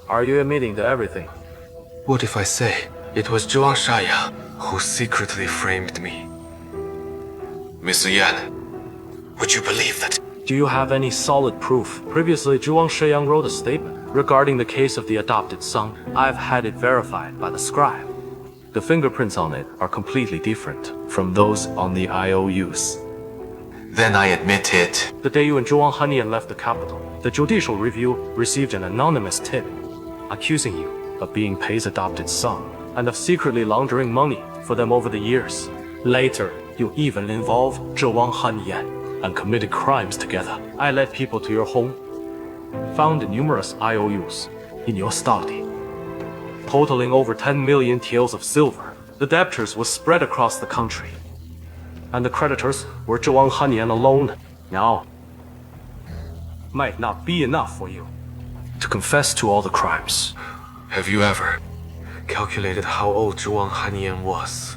Are you admitting to everything? What if I say it was Zhuang Shi Yang who secretly framed me? Mr. Yan, would you believe that? Do you have any solid proof? Previously, Zhuang Shi Yang wrote a statement regarding the case of the adopted son. I've had it verified by the scribe. The fingerprints on it are completely different from those on the IOUs. Then I admit it. The day you and Zhuang Han Yan left the capital, the judicial review received an anonymous tip accusing you of being Pei's adopted son and of secretly laundering money for them over the years. Later, you even involved Zhuang Han Yan and committed crimes together. I led people to your home, found numerous IOUs in your study, totaling over 10 million taels of silver. The debtors were spread across the country, and the creditors were Zhuang Han Yan alone. Now, might not be enough for you to confess to all the crimes. Have you ever calculated how old Zhuang Han Yan was?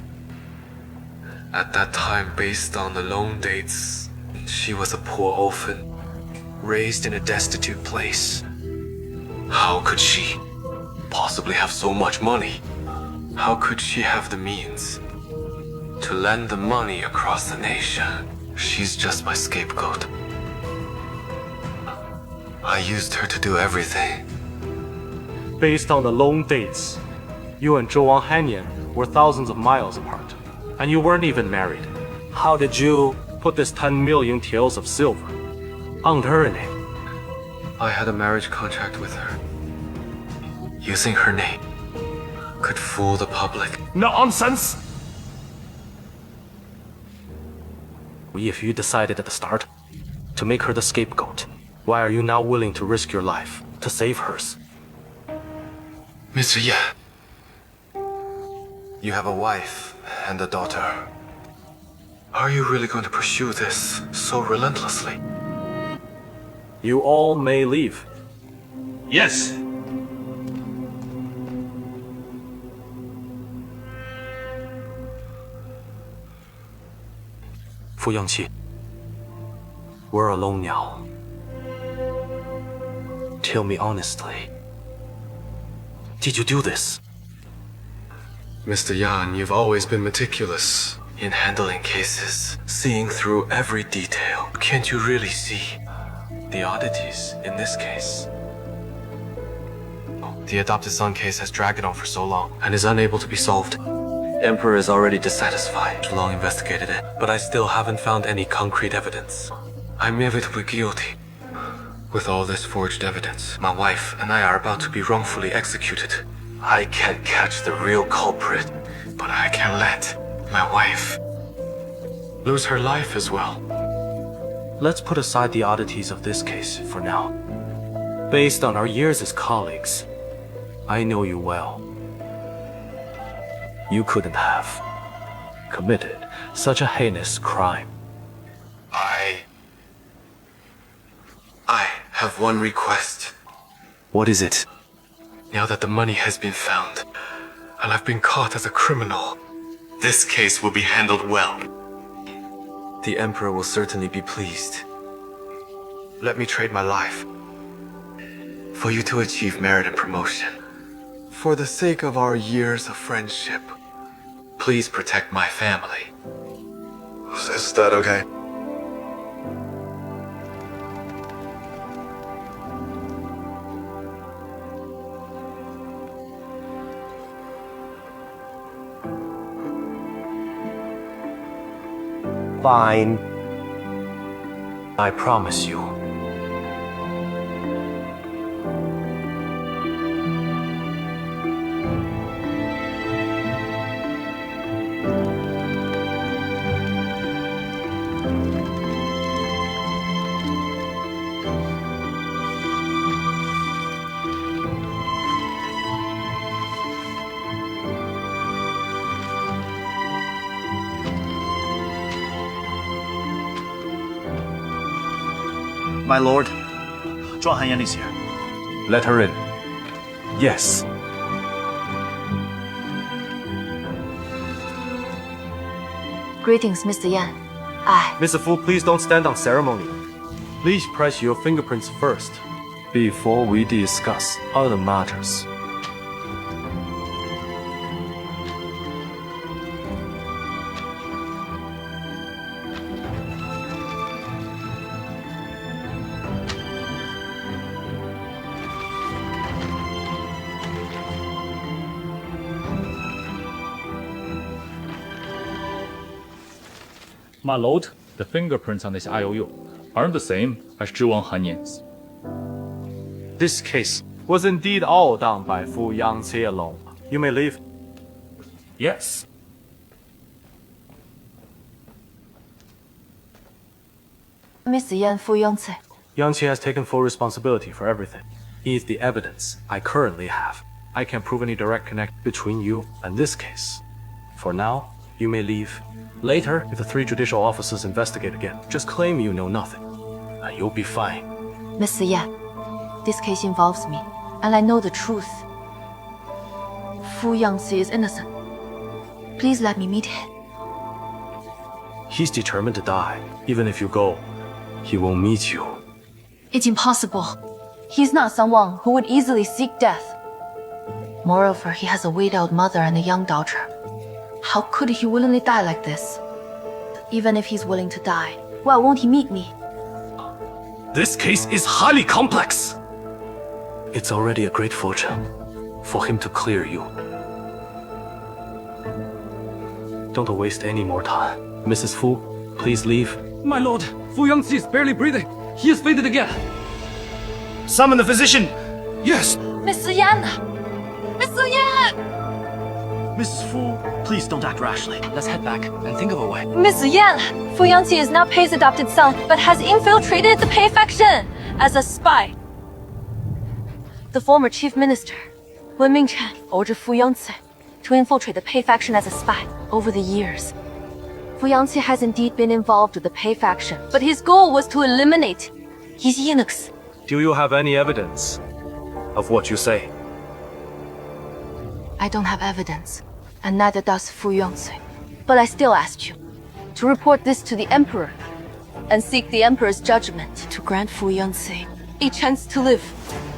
At that time, based on the loan dates, she was a poor orphan, raised in a destitute place. How could she possibly have so much money? How could she have the means to lend the money across the nation? She's just my scapegoat. I used her to do everything. Based on the loan dates, you and Zhuang Han Yan were thousands of miles apart, and you weren't even married. How did you put this 10 million taels of silver under her name? I had a marriage contract with her. Using her name could fool the public. Nonsense! If you decided at the start to make her the scapegoat, why are you now willing to risk your life to save hers? Mr. Yan, you have a wife and a daughter. Are you really going to pursue this so relentlessly? You all may leave. Yes. Fu Yangqi, we're alone now. Tell me honestly, did you do this? Mr. Yan, you've always been meticulous in handling cases, seeing through every detail. Can't you really see the oddities in this case? The adopted son case has dragged on for so long and is unable to be solved. Emperor is already dissatisfied. Long investigated it, but I still haven't found any concrete evidence. I'm inevitably guilty. With all this forged evidence, my wife and I are about to be wrongfully executed. I can't catch the real culprit, but I can't let my wife lose her life as well. Let's put aside the oddities of this case for now. Based on our years as colleagues, I know you well. You couldn't have committed such a heinous crime. I have one request. What is it? Now that the money has been found, and I've been caught as a criminal, this case will be handled well. The Emperor will certainly be pleased. Let me trade my life for you to achieve merit and promotion. For the sake of our years of friendship, please protect my family. Is that okay? Fine. I promise you. My lord, Zhuang Han Yan is here. Let her in. Yes. Greetings, Mr. Yan. Mr. Fu, please don't stand on ceremony. Please press your fingerprints first before we discuss other matters. My lord, the fingerprints on this IOU aren't the same as Zhuang Han Yan's. This case was indeed all done by Fu Yangqi alone. You may leave. Yes. Mr. Yan, Fu Yangqi. Yangqi has taken full responsibility for everything. He is the evidence I currently have. I can't prove any direct connection between you and this case. For now, you may leave. Later, if the 3 judicial officers investigate again, just claim you know nothing, and you'll be fine. Mr. Yan, this case involves me, and I know the truth. Fu Yangqi is innocent. Please let me meet him. He's determined to die. Even if you go, he won't meet you. It's impossible. He's not someone who would easily seek death. Moreover, he has a widowed mother and a young daughter. How could he willingly die like this? Even if he's willing to die, why won't he meet me? This case is highly complex. It's already a great fortune for him to clear you. Don't waste any more time. Mrs. Fu, please leave. My lord, Fu Yangqi is barely breathing. He has fainted again. Summon the physician! Yes! Mr. Yan! Mr. Yan! Mrs. Fu, please don't act rashly. Let's head back and think of a way. Mr. Yan, Fu Yangqi is not Pei's adopted son, but has infiltrated the Pei faction as a spy. The former chief minister, Wen Mingchen, ordered Fu Yangqi to infiltrate the Pei faction as a spy over the years. Fu Yangqi has indeed been involved with the Pei faction, but his goal was to eliminate his eunuchs. Do you have any evidence of what you say? I don't have evidence, and neither does Fu Yangqi. But I still ask you to report this to the Emperor and seek the Emperor's judgment to grant Fu Yangqi a chance to live.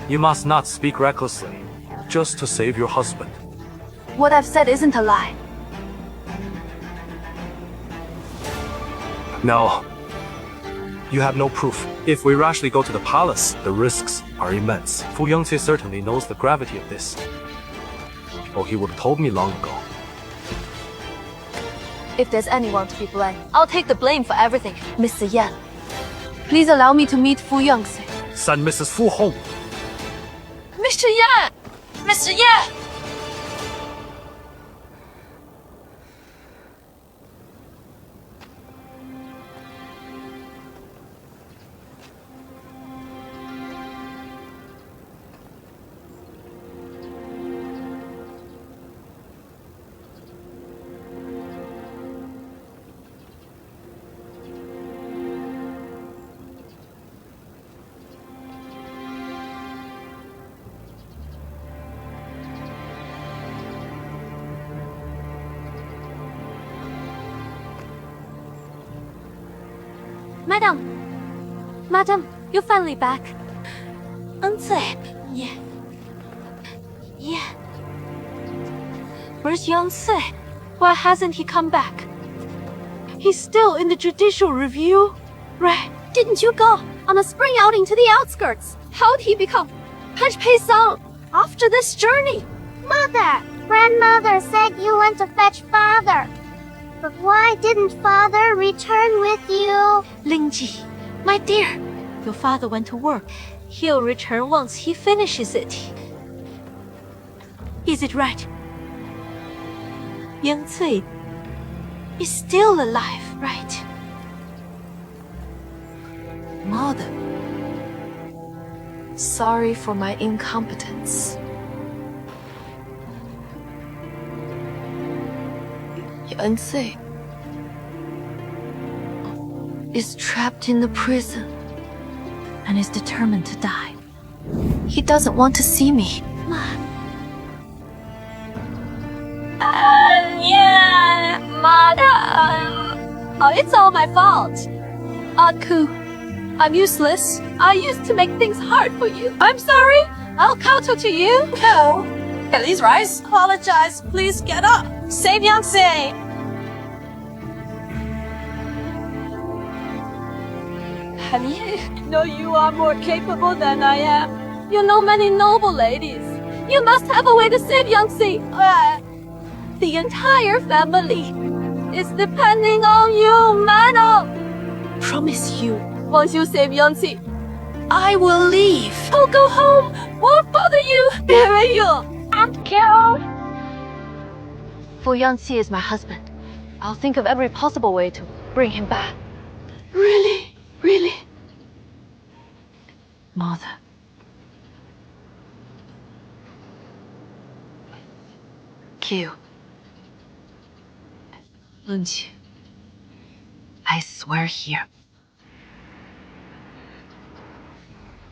You must not speak recklessly, just to save your husband. What I've said isn't a lie. No. You have no proof. If we rashly go to the palace, the risks are immense. Fu Yangqi certainly knows the gravity of this, or he would have told me long ago. If there's anyone to be blamed, I'll take the blame for everything. Mr. Yan, please allow me to meet Fu Yangqi. Send Mrs. Fu home. Mr. Yan! Mr. Yan! Madam, you're finally back. Yangqi. Yeah. Where's Yangqi? Why hasn't he come back? He's still in the judicial review, right? Didn't you go on a spring outing to the outskirts? How'd he become Punch Pei's son after this journey? Mother, grandmother said you went to fetch father. But why didn't father return with you? Lingji, my dear, your father went to work. He'll return once he finishes it. Is it right? Yangqi is still alive, right? Mother, sorry for my incompetence. Yangqi is trapped in the prison and is determined to die. He doesn't want to see me. Yeah, Mother. Oh, it's all my fault. Ku, I'm useless. I used to make things hard for you. I'm sorry. I'll kowtow to you. No. Please rise. Apologize. Please get up. Save Yangtze. Honey, no, you are more capable than I am. You know many noble ladies. You must have a way to save Yangtze. The entire family is depending on you, madam. Promise you, once you save Yangtze, I will leave. I'll go home, won't bother you, marry you, and kill. Fu Yangtze is my husband. I'll think of every possible way to bring him back. Really? Really? Mother. Q. Lunchi. I swear here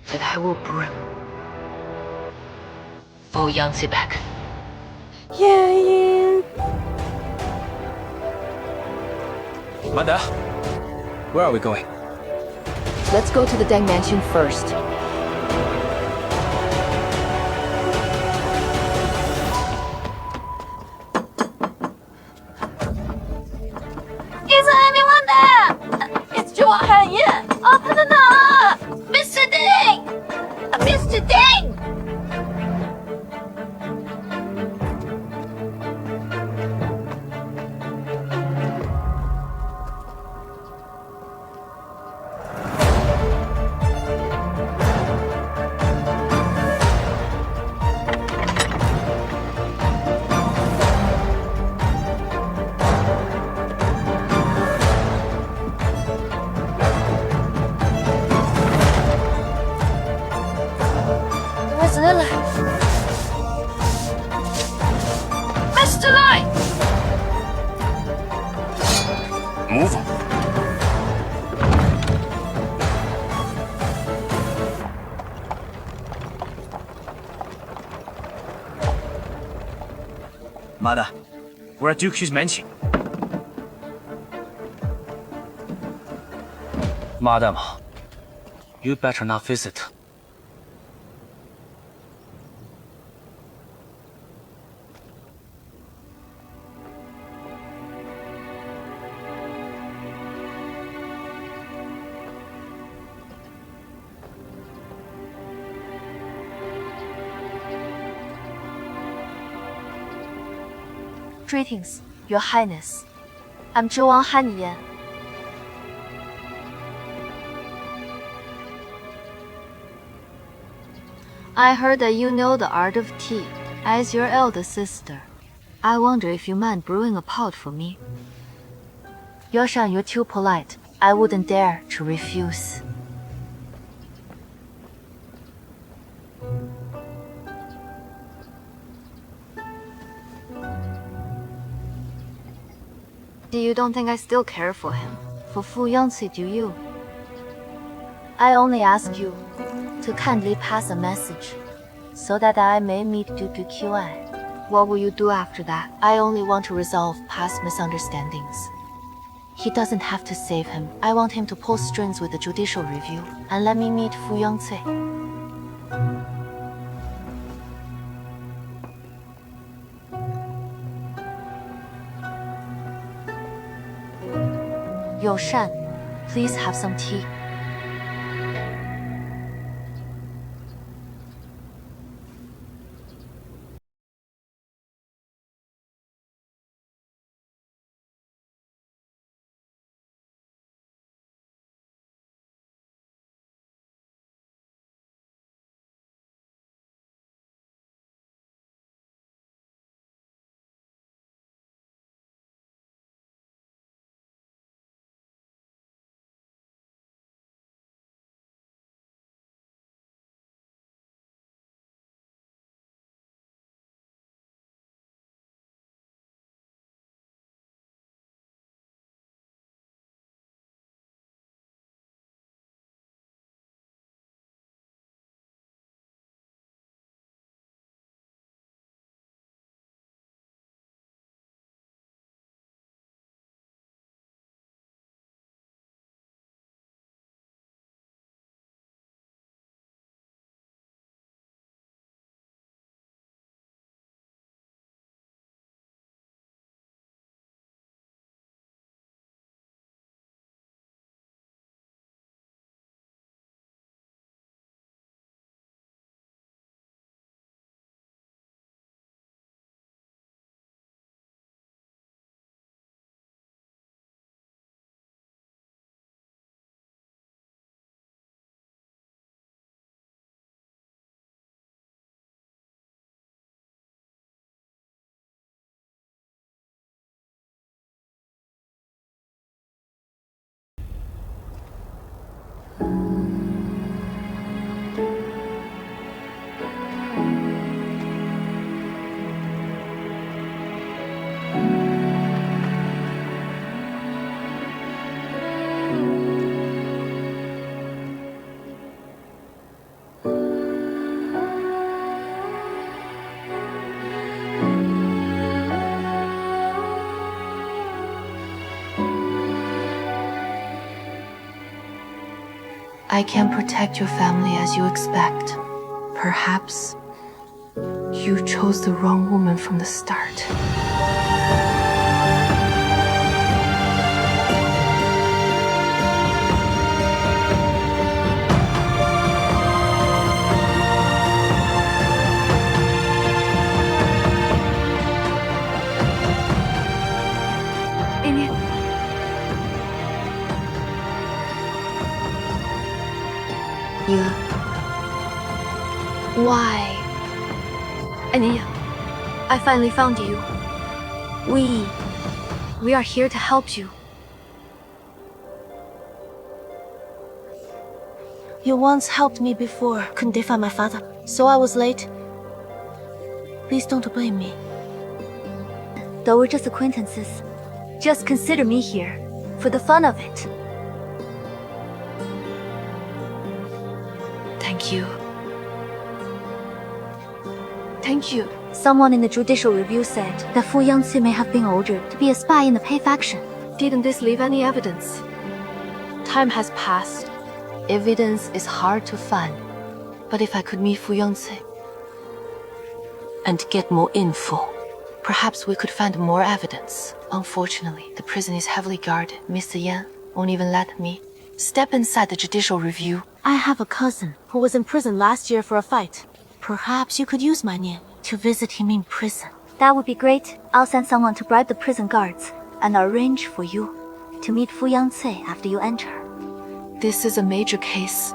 that I will bring Fu Yangtze back. Yeah. Mother, where are we going? Let's go to the Deng Mansion first. Is anyone there? It's Zhuang Han Yan. Open the door! Mr. Deng! Mr. Deng! Mr. Lai! Move. Mother, we're at Duke's mansion. Madam, you better not visit. Greetings, Your Highness. I'm Zhuang Han Yan. I heard that you know the art of tea. As your elder sister, I wonder if you mind brewing a pot for me. Yoshan, you're too polite. I wouldn't dare to refuse. You don't think I still care for him? For Fu Yangtze, do you? I only ask you to kindly pass a message so that I may meet Duke QI. What will you do after that? I only want to resolve past misunderstandings. He doesn't have to save him. I want him to pull strings with the judicial review and let me meet Fu Yangtze. Yo Shan, please have some tea. I can protect your family as you expect. Perhaps you chose the wrong woman from the start. Why? Anya, I finally found you. We are here to help you. You once helped me before. Couldn't they find my father? So I was late. Please don't blame me. Though we're just acquaintances, just consider me here, for the fun of it. Thank you. Thank you. Someone in the judicial review said that Fu Yangzi may have been ordered to be a spy in the Pei faction. Didn't this leave any evidence? Time has passed. Evidence is hard to find. But if I could meet Fu Yangzi and get more info, perhaps we could find more evidence. Unfortunately, the prison is heavily guarded. Mr. Yan won't even let me step inside the judicial review. I have a cousin who was in prison last year for a fight. Perhaps you could use my name to visit him in prison. That would be great. I'll send someone to bribe the prison guards and arrange for you to meet Fu Yangzi after you enter. This is a major case.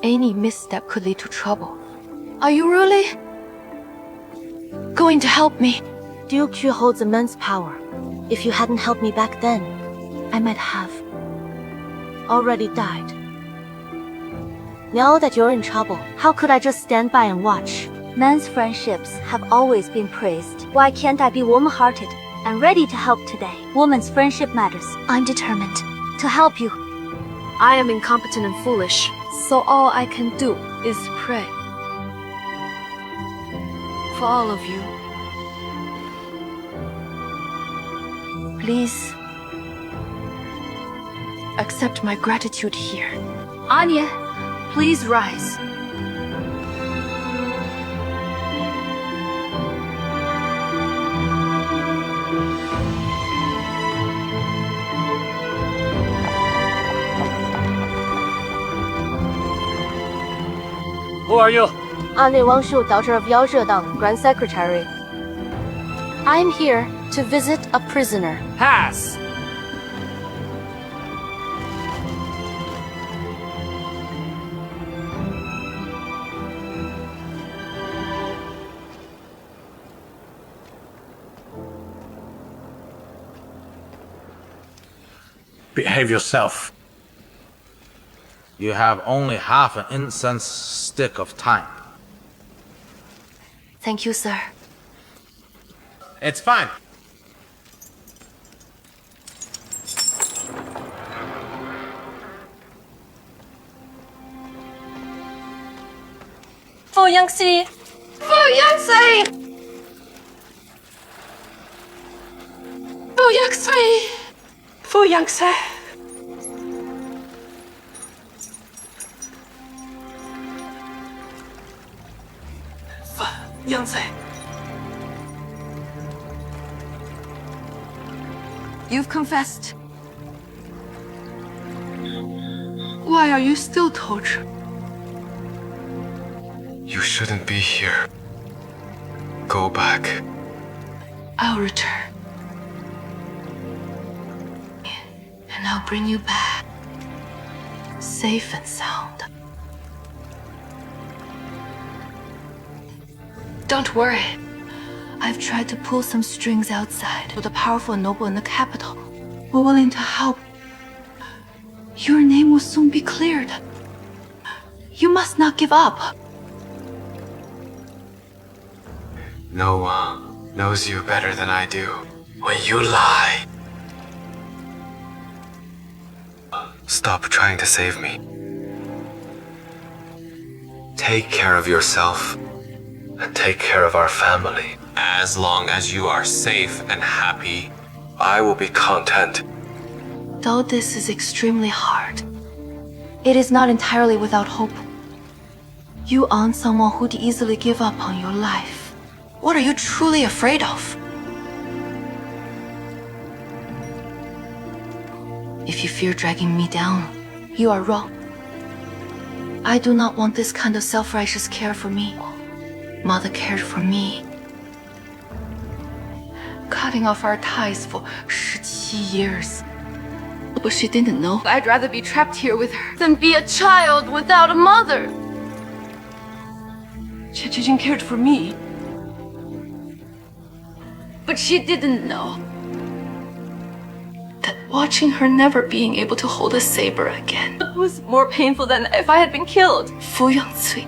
Any misstep could lead to trouble. Are you really going to help me? Duke Yu holds immense power. If you hadn't helped me back then, I might have already died. Now that you're in trouble, how could I just stand by and watch? Men's friendships have always been praised. Why can't I be warm-hearted and ready to help today? Women's friendship matters. I'm determined to help you. I am incompetent and foolish, so all I can do is pray for all of you. Please accept my gratitude here. Anya, Please rise. Who are you? Anya Wang Shu, daughter of Yao Zedang, Grand Secretary. I'm here to visit a prisoner. Pass! Behave yourself. You have only half an incense stick of time. Thank you, sir. It's fine. Fu Yangzi! Fu Yangzi! Fu Yangzi! Fu Yangzi! Fu Yangzi! You've confessed. Why are you still tortured? You shouldn't be here. Go back. I'll return. And I'll bring you back, safe and sound. Don't worry. I've tried to pull some strings outside with a powerful noble in the capital. We're willing to help. Your name will soon be cleared. You must not give up. No one knows you better than I do. When you lie, stop trying to save me. Take care of yourself and take care of our family. As long as you are safe and happy, I will be content. Though this is extremely hard, it is not entirely without hope. You aren't someone who'd easily give up on your life. What are you truly afraid of? If you fear dragging me down, you are wrong. I do not want this kind of self-righteous care for me. Mother cared for me. Cutting off our ties for 17 years. But she didn't know. I'd rather be trapped here with her than be a child without a mother. Chen cared for me. But she didn't know that watching her never being able to hold a saber again was more painful than if I had been killed. Fu Yangcui,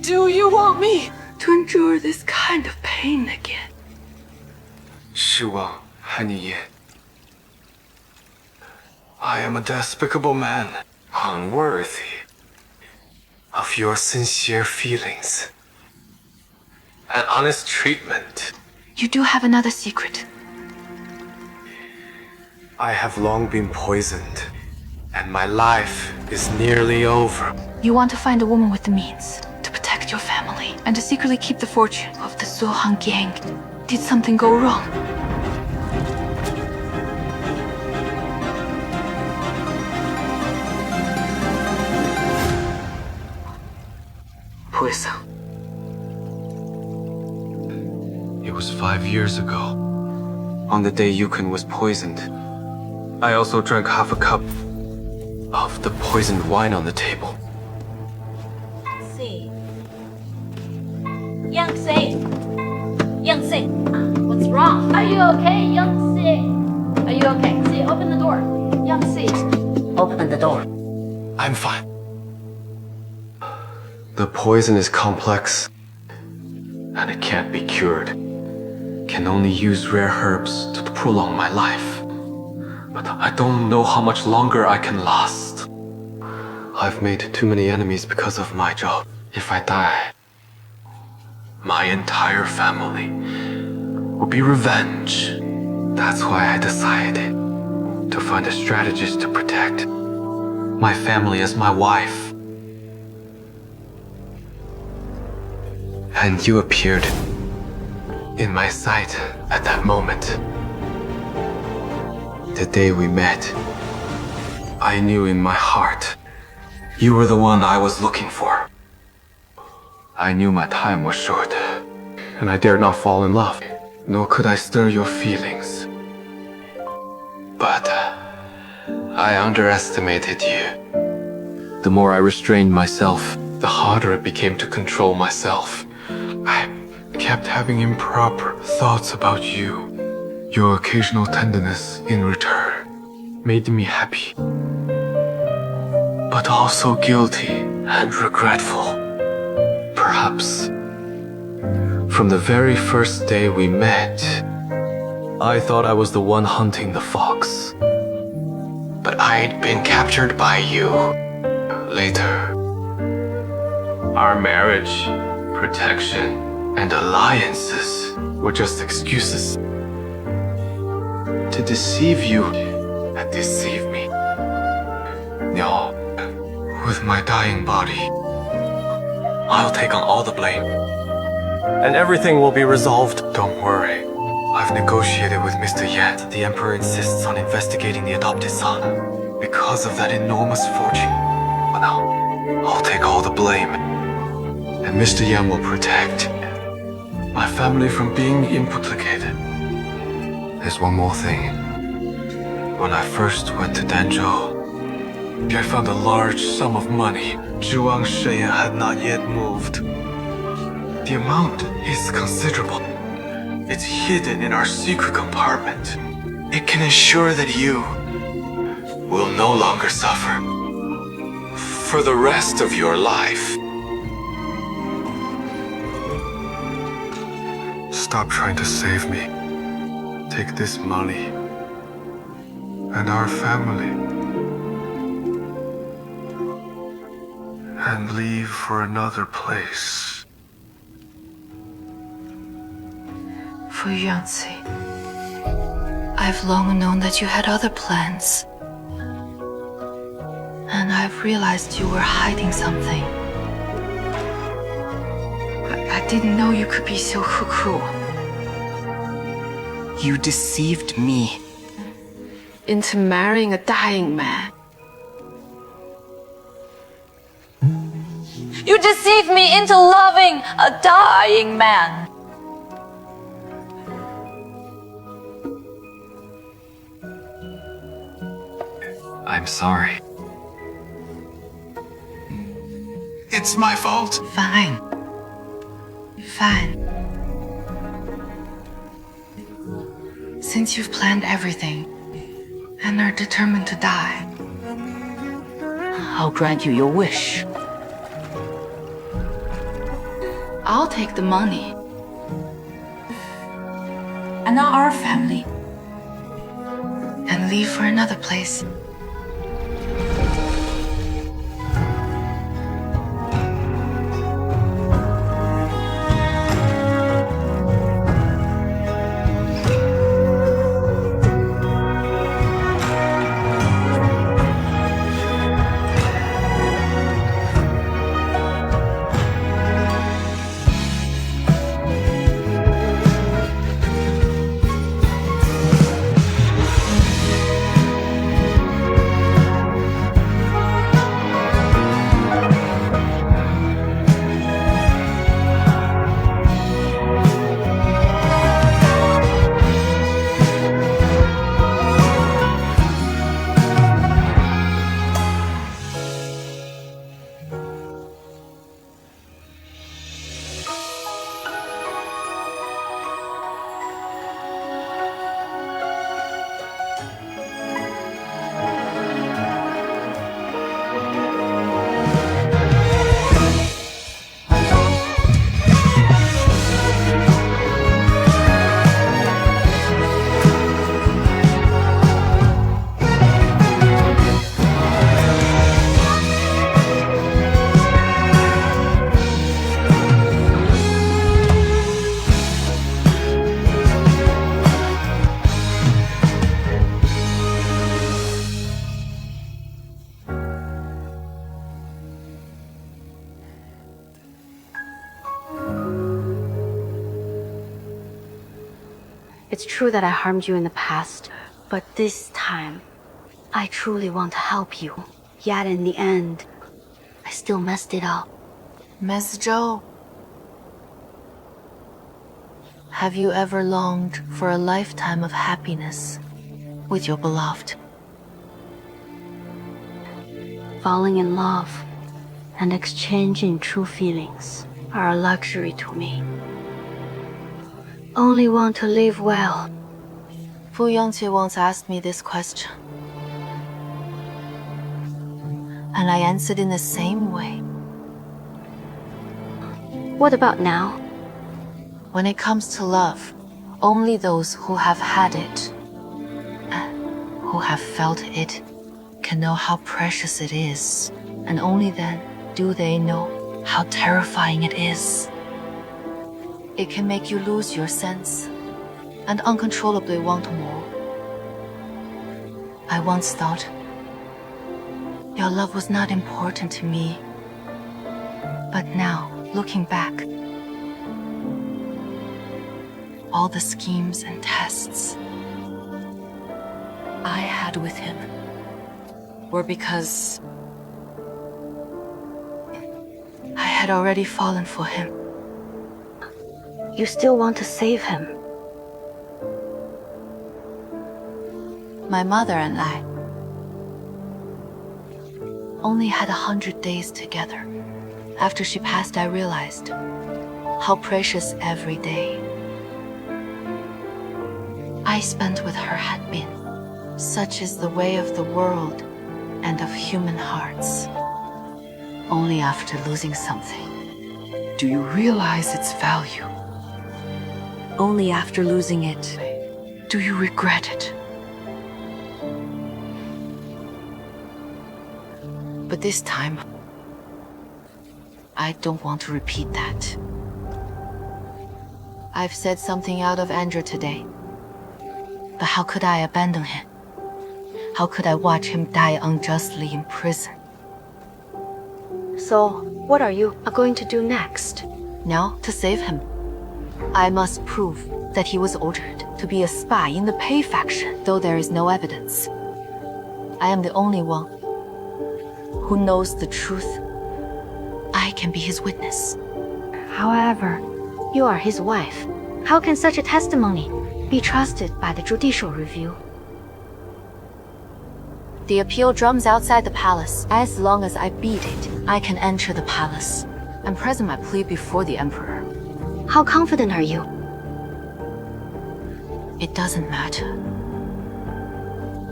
do you want me to endure this kind of pain again? Zhuang Han Yan. I am a despicable man, unworthy of your sincere feelings and honest treatment. You do have another secret. I have long been poisoned, and my life is nearly over. You want to find a woman with the means to protect your family and to secretly keep the fortune of the Zhuang gang. Did something go wrong? It was 5 years ago, on the day Yukon was poisoned. I also drank half a cup of the poisoned wine on the table. Youngsi, what's wrong? Are you okay, Youngsi? Are you okay? See, open the door. Youngsi, open the door. I'm fine. The poison is complex, and it can't be cured. Can only use rare herbs to prolong my life. But I don't know how much longer I can last. I've made too many enemies because of my job. If I die, my entire family will be revenge. That's why I decided to find a strategist to protect my family as my wife. And you appeared in my sight at that moment. The day we met, I knew in my heart you were the one I was looking for. I knew my time was short, and I dared not fall in love, nor could I stir your feelings. But I underestimated you. The more I restrained myself, the harder it became to control myself. I kept having improper thoughts about you. Your occasional tenderness in return made me happy, but also guilty and regretful. Perhaps from the very first day we met, I thought I was the one hunting the fox. But I'd been captured by you. Later, our marriage, protection, and alliances were just excuses to deceive you and deceive me. Now, with my dying body, I'll take on all the blame, and everything will be resolved. Don't worry. I've negotiated with Mr. Yan. The Emperor insists on investigating the adopted son because of that enormous fortune. But now, I'll take all the blame, and Mr. Yan will protect my family from being implicated. There's one more thing. When I first went to Danzhou, I found a large sum of money. Zhuang Shi Yang had not yet moved. The amount is considerable. It's hidden in our secret compartment. It can ensure that you will no longer suffer for the rest of your life. Stop trying to save me. Take this money and our family and leave for another place. Fu Yangcui, I've long known that you had other plans. And I've realized you were hiding something. I didn't know you could be so cruel. You deceived me. Into marrying a dying man. You deceived me into loving a dying man. I'm sorry. It's my fault. Fine. Fine. Since you've planned everything and are determined to die, I'll grant you your wish. I'll take the money and our family and leave for another place. It's true that I harmed you in the past, but this time, I truly want to help you. Yet in the end, I still messed it up. Miss Zhou, have you ever longed for a lifetime of happiness with your beloved? Falling in love and exchanging true feelings are a luxury to me. Only want to live well. Fu Yangqie once asked me this question, and I answered in the same way. What about now? When it comes to love, only those who have had it, who have felt it, can know how precious it is, and only then do they know how terrifying it is. It can make you lose your sense and uncontrollably want more. I once thought your love was not important to me, but now, looking back, all the schemes and tests I had with him were because I had already fallen for him. You still want to save him? My mother and I only had 100 days together. After she passed, I realized how precious every day I spent with her had been. Such is the way of the world and of human hearts. Only after losing something do you realize its value. Only after losing it do you regret it. But this time, I don't want to repeat that. I've said something out of anger today. But how could I abandon him? How could I watch him die unjustly in prison So, what are you going to do next? Now, to save him, I must prove that he was ordered to be a spy in the Pei faction, though there is no evidence. I am the only one who knows the truth. I can be his witness. However, you are his wife. How can such a testimony be trusted by the judicial review? The appeal drums outside the palace. As long as I beat it, I can enter the palace and present my plea before the emperor. How confident are you? It doesn't matter.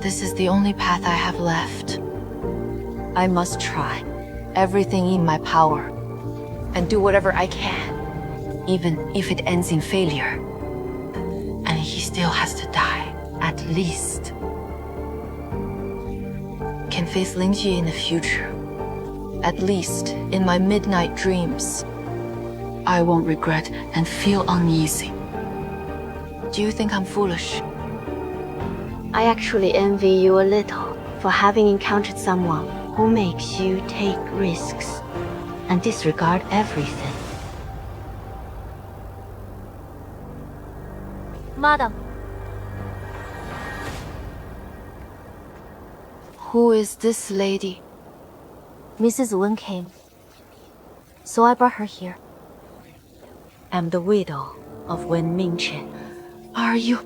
This is the only path I have left. I must try everything in my power and do whatever I can, even if it ends in failure. And he still has to die, at least. Can face Lingji in the future, at least in my midnight dreams. I won't regret and feel uneasy. Do you think I'm foolish? I actually envy you a little for having encountered someone who makes you take risks and disregard everything. Madam. Who is this lady? Mrs. Wen came, so I brought her here. I'm the widow of Wen Mingchen. Are you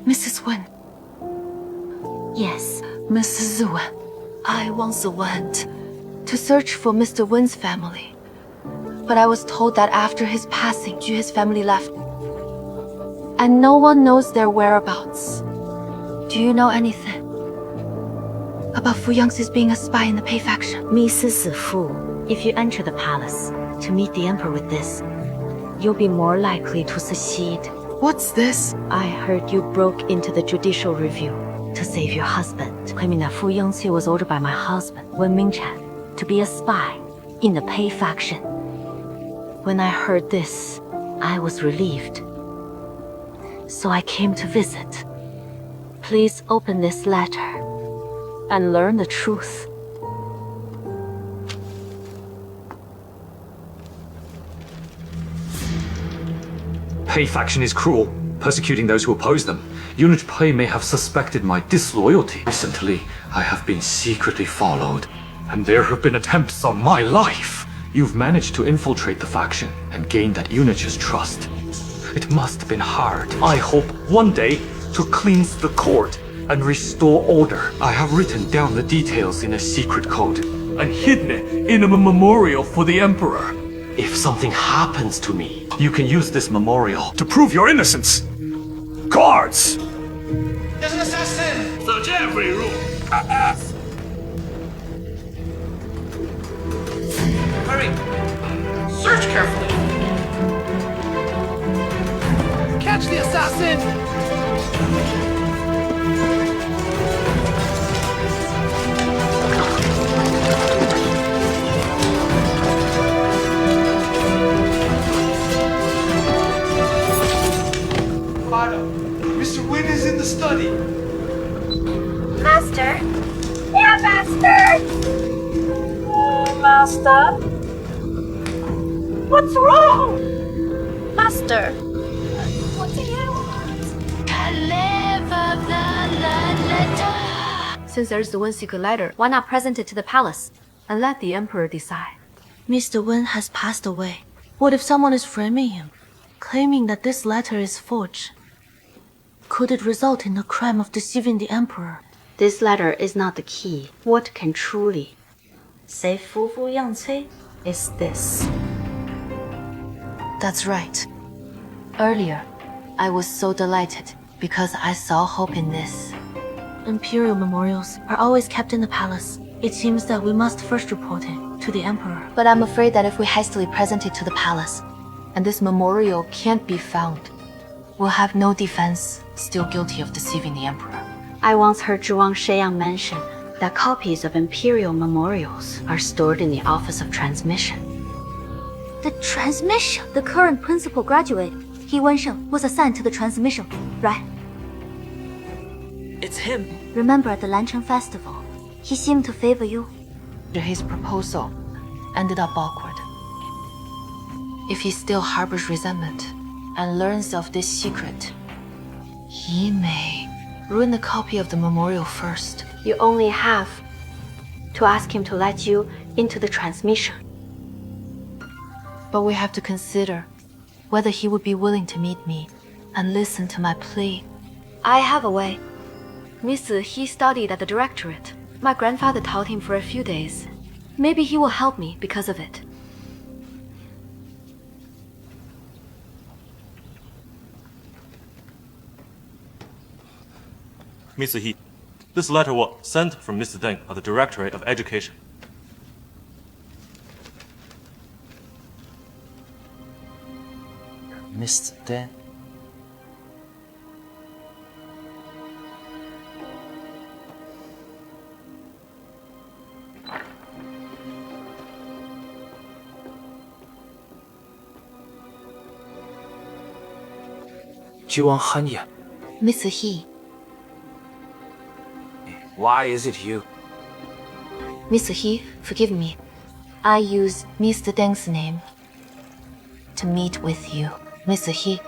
Mrs. Wen? Yes. Mrs. Wen, I once went to search for Mr. Wen's family, but I was told that after his passing, his family left, and no one knows their whereabouts. Do you know anything about Fu Yangzi's being a spy in the Pei faction? Mrs. Fu, if you enter the palace to meet the emperor with this, you'll be more likely to succeed. What's this? I heard you broke into the judicial review to save your husband, claiming that Fu Yangzi was ordered by my husband, Wen Mingchen, to be a spy in the Pei faction. When I heard this, I was relieved. So I came to visit. Please open this letter and learn the truth. Pei faction is cruel, persecuting those who oppose them. Eunuch Pei may have suspected my disloyalty. Recently, I have been secretly followed, and there have been attempts on my life. You've managed to infiltrate the faction and gain that eunuch's trust. It must have been hard. I hope one day to cleanse the court and restore order. I have written down the details in a secret code and hidden it in a memorial for the emperor. If something happens to me, you can use this memorial to prove your innocence. Guards! There's an assassin! Search every room. Hurry! Search carefully! Catch the assassin! Mr. Wynn is in the study. Master? Yeah, Master! Master? What's wrong? Master? What do you want? Since there's the Wen secret letter, why not present it to the palace and let the emperor decide? Mr. Wen has passed away. What if someone is framing him, claiming that this letter is forged? Could it result in the crime of deceiving the emperor? This letter is not the key. What can truly save Fu Yangzi is this. That's right. Earlier, I was so delighted because I saw hope in this. Imperial memorials are always kept in the palace. It seems that we must first report it to the emperor. But I'm afraid that if we hastily present it to the palace, and this memorial can't be found, we'll have no defense, still guilty of deceiving the emperor. I once heard Zhuang Shi Yang mention that copies of imperial memorials are stored in the Office of Transmission. The transmission? The current principal graduate, He Wensheng, was assigned to the transmission, right? It's him. Remember at the Lancheng Festival, he seemed to favor you. his proposal ended up awkward. If he still harbors resentment and learns of this secret, he may ruin the copy of the memorial first. You only have to ask him to let you into the transmission. But we have to consider whether he would be willing to meet me and listen to my plea. I have a way. He studied at the directorate. My grandfather taught him for a few days. Maybe he will help me because of it. Mr. He, this letter was sent from Mr. Deng of the Directorate of Education. Mr. Deng? Zhuang Han Yan. Mr. He. Why is it you? Mr. He, forgive me. I use Mr. Deng's name to meet with you. Mr. He,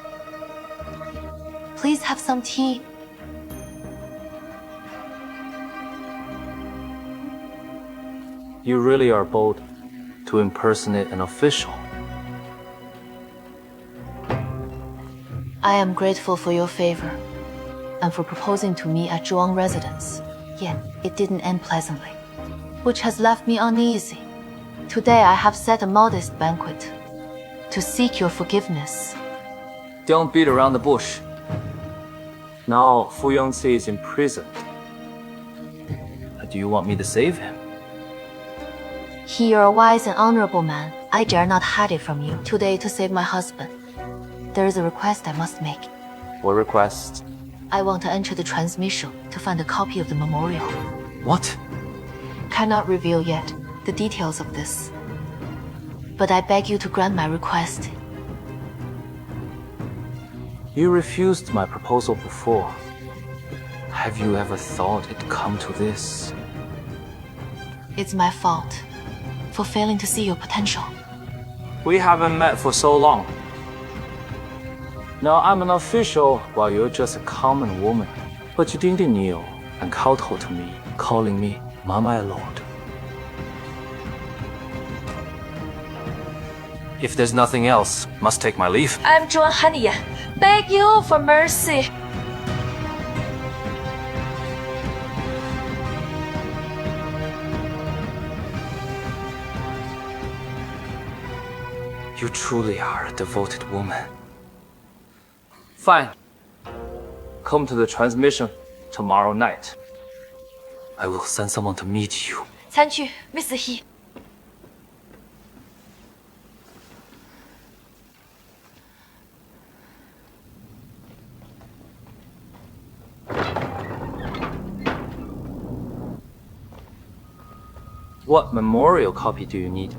please have some tea. You really are bold to impersonate an official. I am grateful for your favor and for proposing to me at Zhuang residence. Yet it didn't end pleasantly, which has left me uneasy. Today I have set a modest banquet to seek your forgiveness. Don't beat around the bush. Now Fu Yangzi is imprisoned. Do you want me to save him? He, you're a wise and honorable man. I dare not hide it from you. Today, to save my husband, there is a request I must make. What request? I want to enter the transmission to find a copy of the memorial. What? Cannot reveal yet the details of this. But I beg you to grant my request. You refused my proposal before. Have you ever thought it'd come to this? It's my fault for failing to see your potential. We haven't met for so long. Now I'm an official while you're just a common woman. But you didn't kneel and kowtow to me, calling me my lord. If there's nothing else, must take my leave. I'm Zhuang Han Yan. Beg you for mercy. You truly are a devoted woman. Fine. Come to the transmission tomorrow night. I will send someone to meet you. 参去 Mr. He. What memorial copy do you need?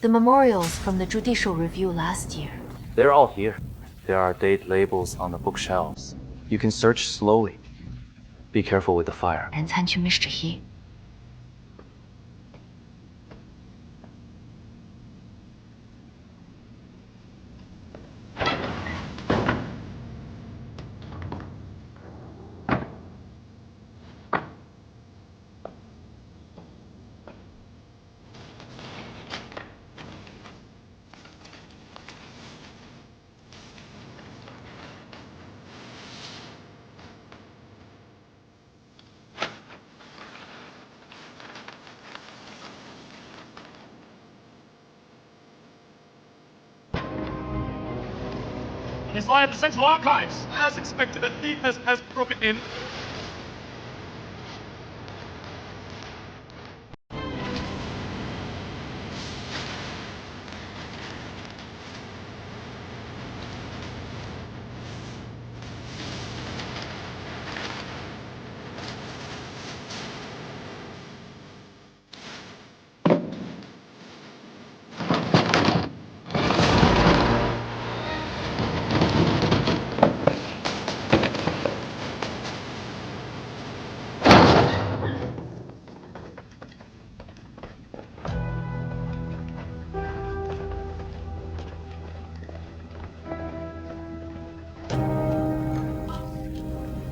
The memorials from the judicial review last year. They're all here. There are date labels on the bookshelves. You can search slowly. Be careful with the fire. And 参去 Mr. He. It's via the Central Archives. As expected, a thief has broken in.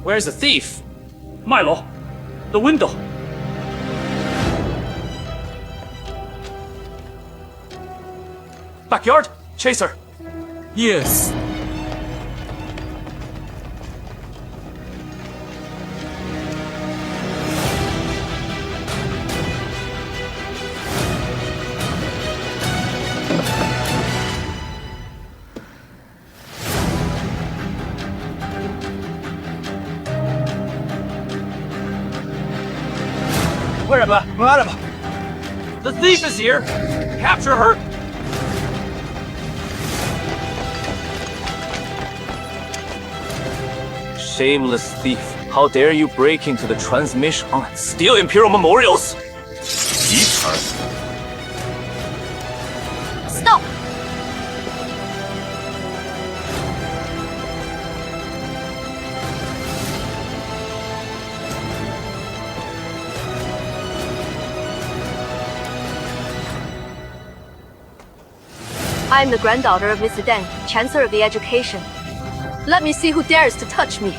Where's the thief? Milo, the window. Backyard? Chaser. Yes. Wherever. The thief is here. Capture her. Shameless thief. How dare you break into the transmission and steal Imperial memorials? Eat her. Stop! I am the granddaughter of Mr. Deng, Chancellor of the Education. Let me see who dares to touch me.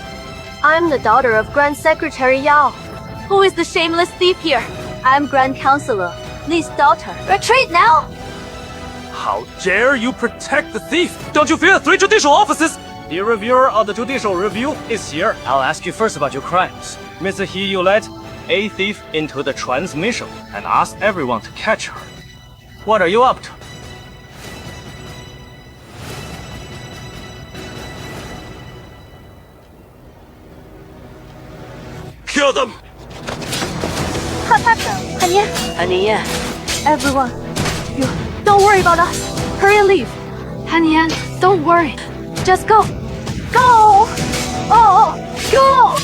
I'm the daughter of Grand Secretary Yao. Who is the shameless thief here? I'm Grand Counselor, Li's daughter. Retreat now! How dare you protect the thief? Don't you fear 3 judicial offices? The reviewer of the Judicial Review is here. I'll ask you first about your crimes. Mr. He, you led a thief into the transmission and asked everyone to catch her. What are you up to? Kill them! Han Yan. Everyone, you don't worry about us. Hurry and leave. Han Yan, don't worry. Just go. Go! Oh, go!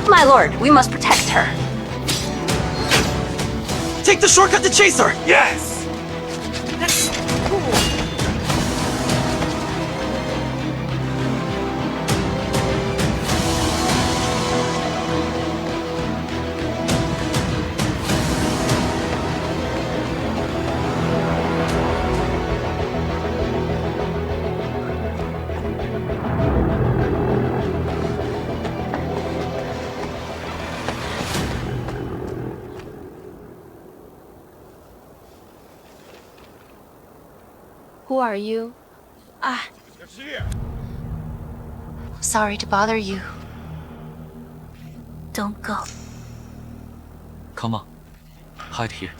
My lord, we must protect her. Take the shortcut to Chaser! Yes! Who are you? Sorry to bother you. Don't go. Come on. Hide here.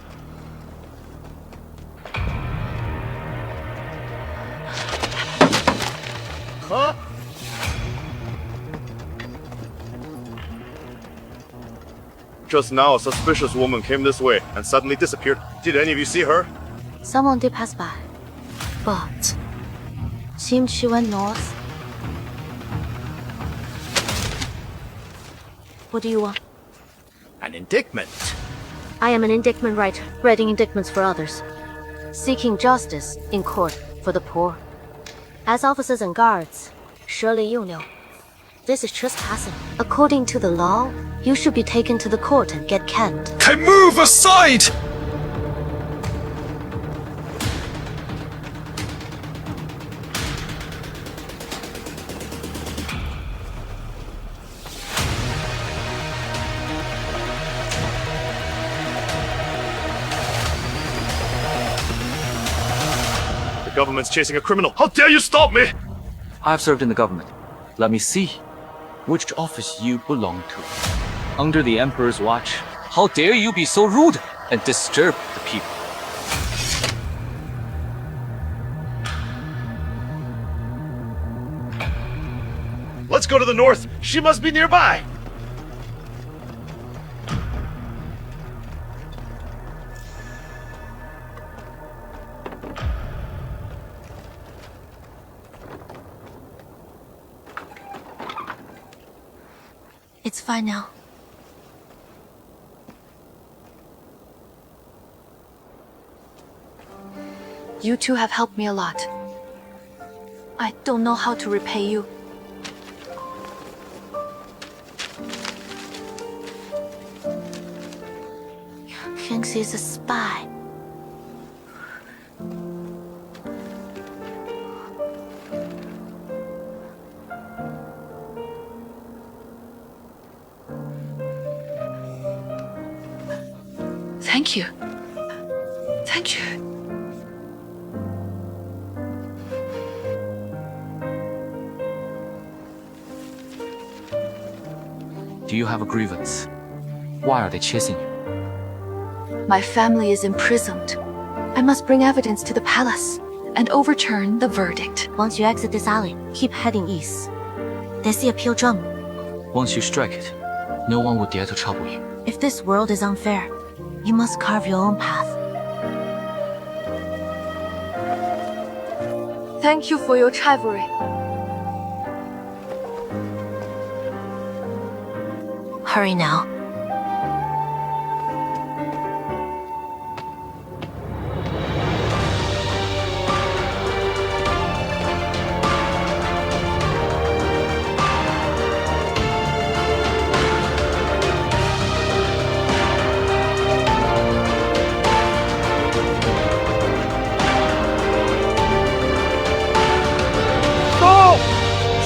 Huh? Just now, a suspicious woman came this way and suddenly disappeared. Did any of you see her? Someone did pass by, but seemed she went north. What do you want? An indictment. I am an indictment writer, writing indictments for others, seeking justice in court for the poor. As officers and guards, surely you know, this is trespassing. According to the law, you should be taken to the court and get canned. Can move aside! The government's chasing a criminal. How dare you stop me? I've served in the government. Let me see which office you belong to. Under the Emperor's watch, how dare you be so rude and disturb the people? Let's go to the north. She must be nearby. It's fine now. You two have helped me a lot. I don't know how to repay you. Thinks he's a spy. Thank you. Thank you. Do you have a grievance? Why are they chasing you? My family is imprisoned. I must bring evidence to the palace and overturn the verdict. Once you exit this alley, keep heading east. There's the appeal drum. Once you strike it, no one will dare to trouble you. If this world is unfair, you must carve your own path. Thank you for your chivalry. Hurry now.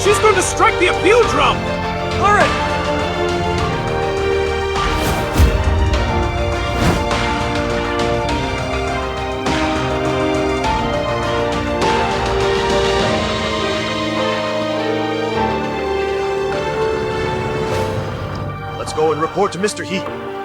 She's going to strike the appeal drum! Hurry! Let's go and report to Mr. He.